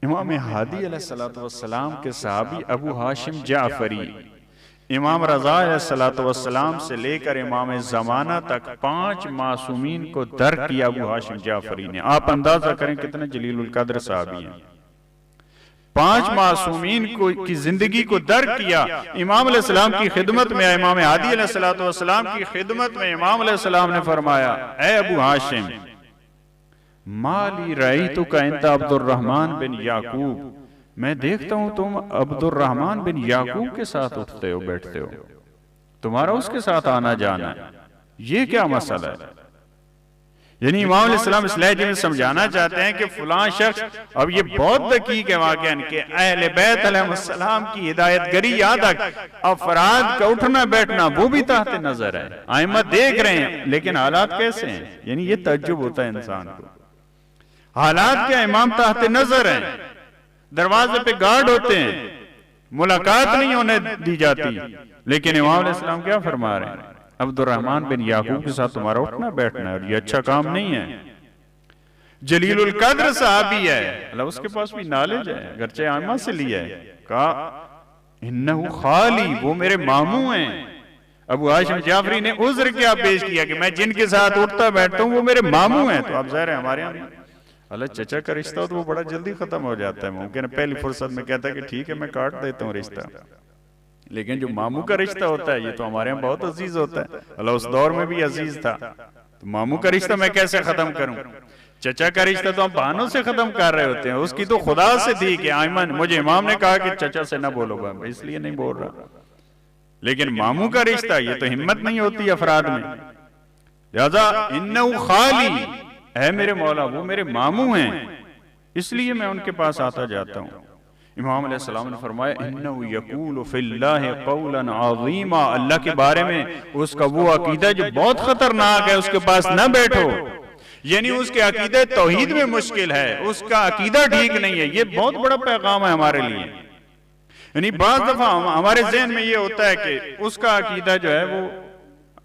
इमाम हादी अलैहिस्सलातु वस्सलाम के सहाबी अबू हाशिम जाफरी, इमाम रज़ा अलैहिस्सलाम से लेकर इमाम ज़माना तक 5 मासूमीन को दर किया अबू हाशिम जाफरी ने। आप अंदाजा करें कितने जलीलुल कद्र सहाबी हैं। 5 मासूमीन को की जिंदगी को दर किया। इमाम अलैहिस्सलाम की खिदमत में, इमाम हादी अलैहिस्सलाम की खिदमत में इमाम अलैहिस्सलाम ने फरमाया, ऐ अबू हाशिम, माली रईतु का इंता अब्दुर्रहमान बिन याकूब, मैं देखता हूं तुम अब्दुर्रहमान बिन याकूब के साथ उठते हो बैठते हो, तुम्हारा उसके साथ आना जाना है, ये क्या मसला है? यानी इमाम अलैहिस्सलाम इस लहजे में समझाना चाहते हैं कि फलां शख्स, अब ये बहुत दकीक है वाक़अन के अहले बैत अलैहिस्सलाम की हिदायतगरी याद तक अफराद का उठना बैठना वो भी ताहते नजर है, आइम्मा देख रहे हैं, लेकिन हालात कैसे हैं? यानी ये तज्जुब होता है इंसान को, हालात क्या, इमाम ताहते नजर हैं, दरवाजे पे गार्ड होते हैं, मुलाकात नहीं होने दी जाती, लेकिन इमाम अलैहिस्सलाम क्या फरमा रहे हैं? अब्दुर्रहमान बिन याकूब के साथ तुम्हारा उठना बैठना है और ये अच्छा काम नहीं है। जलीलुल कद्र सहाबी है, अल्लाह उसके पास भी नॉलेज है, अगरचे आमा से लिया है, कहा इन्नहु खाली, वो मेरे मामू हैं। अबू हाशिम जाफरी ने उज़्र क्या पेश किया कि मैं जिनके साथ उठता बैठता हूँ वो मेरे मामू हैं। तो आप ज़ाहिर है हमारे यहाँ अल्लाह चचा का रिश्ता हो तो वो बड़ा जल्दी खत्म हो जाता है, मुमकिन है पहली फुर्सत में कहता है कि ठीक है मैं काट देता हूँ रिश्ता, लेकिन जो मामू का रिश्ता होता है ये तो हमारे यहाँ बहुत अजीज होता है, अल्लाह उस दौर में भी अजीज था, तो मामू का रिश्ता मैं कैसे खत्म करूं? चचा का रिश्ता तो हम बहानों से खत्म कर रहे होते हैं, उसकी तो खुदा से थी कि आयमन, मुझे इमाम ने कहा कि चचा से ना बोलो, इसलिए नहीं बोल रहा, लेकिन मामू का रिश्ता ये तो हिम्मत नहीं होती अफराद में। लिहाजा इन्नहु खाली है मेरे मौला, वो मेरे मामू हैं, इसलिए मैं उनके पास आता जाता हूँ। इमाम अलैहिस्सलाम ने फरमाया इन्नहु यक़ूलु फ़िल्लाहि क़ौलन अज़ीमा, अल्लाह के बारे में उसका वो अकीदा जो बहुत खतरनाक है, उसके पास न बैठो, यानी उसके अकीदे तौहीद में मुश्किल है, उसका अकीदा ठीक नहीं है, ये बहुत बड़ा पैगाम है हमारे लिए। यानी बाज़ दफा हमारे ज़हन में ये होता है कि उसका अकीदा जो है वो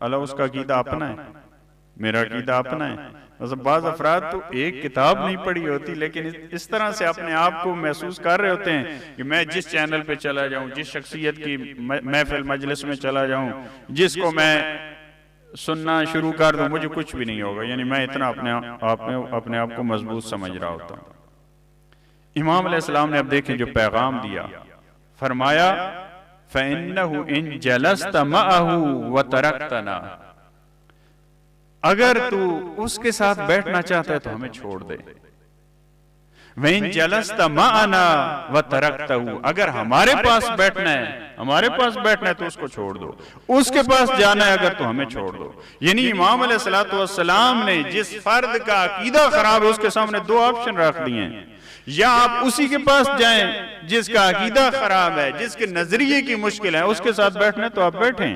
अल्लाह, उसका अकीदा अपना है, मेरा अकीदा अपना है। मतलब बाज़ अफराद तो एक किताब नहीं पढ़ी होती, लेकिन इस तरह से अपने आप को महसूस कर रहे होते हैं कि मैं जिस चैनल पे चला जाऊं, जिस शख्सियत की महफिल मजलिस में चला जाऊं, जिसको मैं सुनना शुरू कर दूं, मुझे कुछ भी नहीं होगा, यानी मैं इतना अपने आप को मजबूत समझ रहा होता हूं। इमाम अलैहिस्सलाम ने अब देखें जो पैगाम दिया, फरमाया फ़इन्नहु इन जलस्त मअहु व तरक्तना, अगर तू उसके साथ बैठना चाहता है तो हमें छोड़ दे, वइन जलस्त माअना व तरक्तहु, अगर हमारे पास बैठना है तो उसको छोड़ दो, उसके पास जाना है अगर तो हमें छोड़ दो। यानी इमाम अलैहिस्सलातु वस्सलाम ने जिस फर्द का अकीदा खराब है उसके सामने 2 ऑप्शन रख दिए हैं, या आप उसी के पास जाएं जिसका अकीदा खराब है, जिसके नजरिए की मुश्किल है, उसके साथ बैठना तो आप बैठें।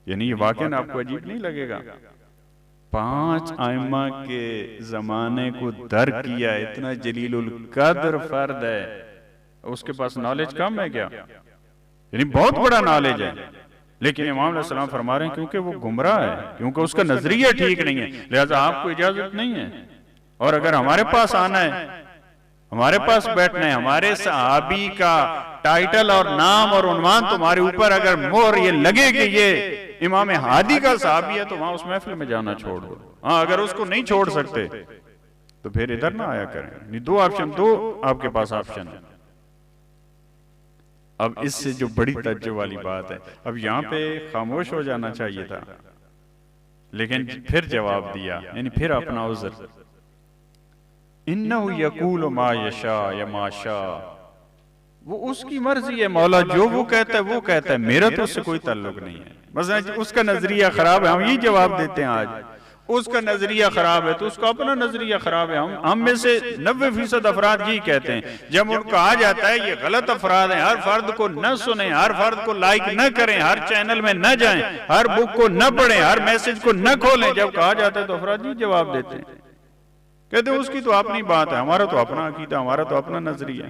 यानी ये वाकई आपको अजीब नहीं लगेगा, 5 आइम्मा के जमाने को दर किया, इतना जलीलुल कद्र फर्द है, उसके पास नॉलेज कम है क्या? यानी बहुत बड़ा नॉलेज है, लेकिन इमाम अलैहिस्सलाम फरमा रहे हैं क्योंकि वो गुमराह है, क्योंकि उसका नजरिया ठीक नहीं है, लिहाजा आपको इजाजत नहीं है। और अगर हमारे पास आना है, हमारे पास बैठना है, हमारे सहाबी का टाइटल और नाम और उन्वान तुम्हारे ऊपर अगर मोहर ये लगे कि ये इमाम हादी का सहाबी है, तो वहां उस महफिल में जाना छोड़ दो। हाँ, अगर उसको नहीं छोड़ सकते तो फिर इधर ना आया करें। 2 ऑप्शन, 2 आपके पास ऑप्शन है। अब इससे जो बड़ी तज्जुब वाली बात है, अब यहाँ पे खामोश हो जाना चाहिए था, लेकिन फिर जवाब दिया, यानी फिर अपना उज़्र, इन्नहु यक़ूलु मा यशा या मा शा, वो उसकी मर्जी है, मौला जो वो कहता है वो कहता है, मेरा तो उससे कोई ताल्लुक नहीं है। बस उसका नजरिया खराब है, हम यही जवाब देते हैं आज, उसका नजरिया खराब है तो उसका अपना नजरिया खराब है। हम में से 90% अफराद यही कहते हैं, जब उनको आ जाता है ये गलत अफराद हैं, हर फर्द को न सुने, हर फर्द को लाइक न करें, हर चैनल में न जाएं, हर बुक को न पढ़ें, हर मैसेज को न खोलें, जब कहा जाता है तो अफराद यही जवाब देते हैं, कहते हैं उसकी तो अपनी बात है, हमारा तो अपना अकीदा, हमारा तो अपना नजरिया।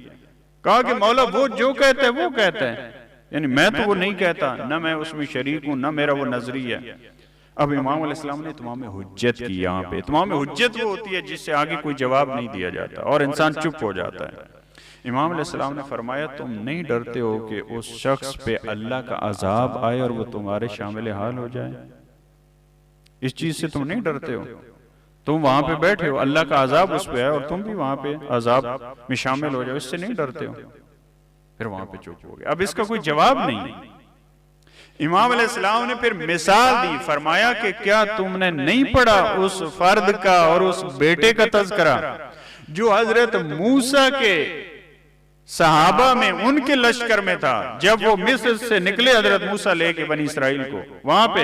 कहा कि मौला वो जो कहता है वो कहता है, यानी मैं तो वो नहीं कहता, न मैं उसमें शरीक हूं, न मेरा वो नजरिया। अब इमाम अलैहिस्सलाम ने इत्माम हुज्जत की, यहाँ पे इत्माम हुज्जत वो होती है जिससे आगे कोई जवाब नहीं दिया जाता और इंसान चुप हो जाता है। इमाम अलैहिस्सलाम ने फरमाया, तुम नहीं डरते हो कि उस शख्स पे अल्लाह का अजाब आए और वो तुम्हारे शामिल हाल हो जाए? इस चीज से तुम नहीं डरते हो? तुम वहां पे बैठे हो, अल्लाह का अजाब उस पे है और तुम भी वहां पे अजाब में शामिल हो जाओ, इससे नहीं डरते हो? फिर वहां पे चुप हो गए। अब इसका कोई जवाब नहीं। इमाम अलैहिस्सलाम ने फिर मिसाल दी, फरमाया कि क्या तुमने नहीं पढ़ा उस फर्द का और उस बेटे का तज़किरा जो हजरत मूसा के सहाबा में उनके लश्कर में था? जब वो मिस्र से निकले हजरत मूसा लेके बनी इसराइल को, वहां पे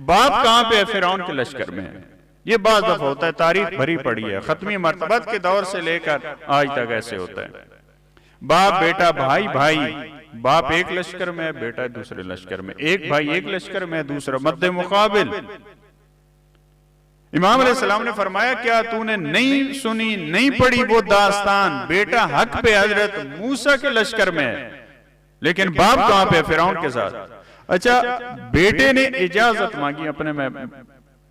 बाप कहां पे है? फिरौन के लश्कर में है। ये बात दफा होता है, तारीख भरी पड़ी है, खत्मी मर्तबत के दौर से लेकर आज तक ऐसे होता है। बाप बेटा, भाई भाई, बाप एक लश्कर में है, बेटा दूसरे लश्कर में, एक भाई एक लश्कर में, दूसरा मद्दे मुकाबिल। इमाम अलैहिस्सलाम ने फरमाया, क्या तूने नहीं सुनी, नहीं पढ़ी वो दास्तान? बेटा हक पे हजरत मूसा के लश्कर में है, लेकिन बाप कहां पे? फिरौन के साथ। अच्छा, बेटे ने इजाजत मांगी अपने, मैं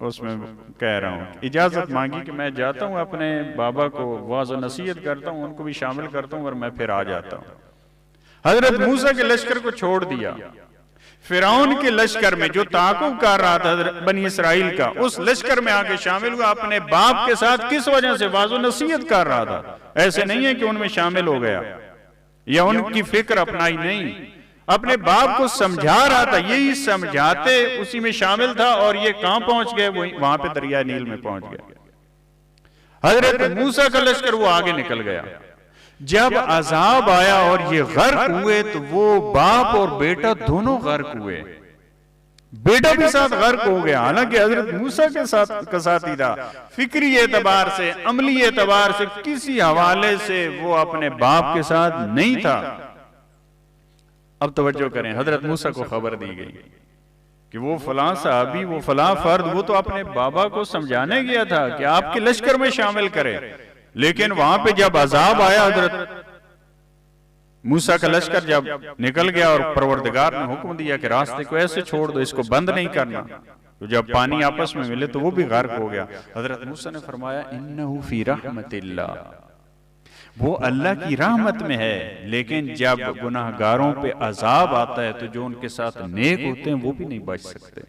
उसमें कह रहा हूं, इजाजत मांगी कि मैं जाता हूं अपने बाबा को वाज़ नसीहत करता हूं, उनको भी शामिल करता हूं और मैं फिर आ जाता हूं। हजरत मूसा के लश्कर को छोड़ दिया, फिरौन के लश्कर में जो ताक़ुब कर रहा था बनी इसराइल का, उस लश्कर में आके शामिल हुआ। अपने बाप के साथ किस वजह से? वाज़ो नसीहत कर रहा था। ऐसे नहीं है कि उनमें शामिल हो गया या उनकी फिक्र अपनाई, नहीं, अपने बाप को समझा रहा था, यही समझाते उसी में शामिल था। और ये कहां पहुंच गए? वहां पे दरिया नील में पहुंच गए। हजरत मूसा का लश्कर वो आगे निकल गया। जब अजाब आया और ये गर्क हुए तो वो बाप और बेटा दोनों गर्क हुए। बेटा भी साथ गर्क हो गया, हालांकि हजरत मूसा के साथ का साथी था। फिक्री एतबार से, अमली एतबार से, किसी हवाले से वो अपने बाप के साथ नहीं था। अब तवज्जो करें, हजरत मूसा को खबर दी गई कि वो फलां साहबी, वो फलां फर्द, वो तो अपने बाबा को समझाने गया था कि आपके लश्कर में शामिल करे, लेकिन वहां पे जब अजाब आया, हजरत मूसा का लश्कर जब निकल गया और परवरदिगार ने हुक्म दिया कि रास्ते को ऐसे छोड़ दो, इसको बंद नहीं करना, तो जब पानी आपस में मिले तो वो भी गर्क हो गया। हजरत मूसा ने फरमाया, इन्नहु फी रहमतिल्लाह, वो अल्लाह की रहमत में है। लेकिन जब गुनाहगारों पे अजाब आता है तो जो उनके साथ नेक होते हैं वो भी नहीं बच सकते।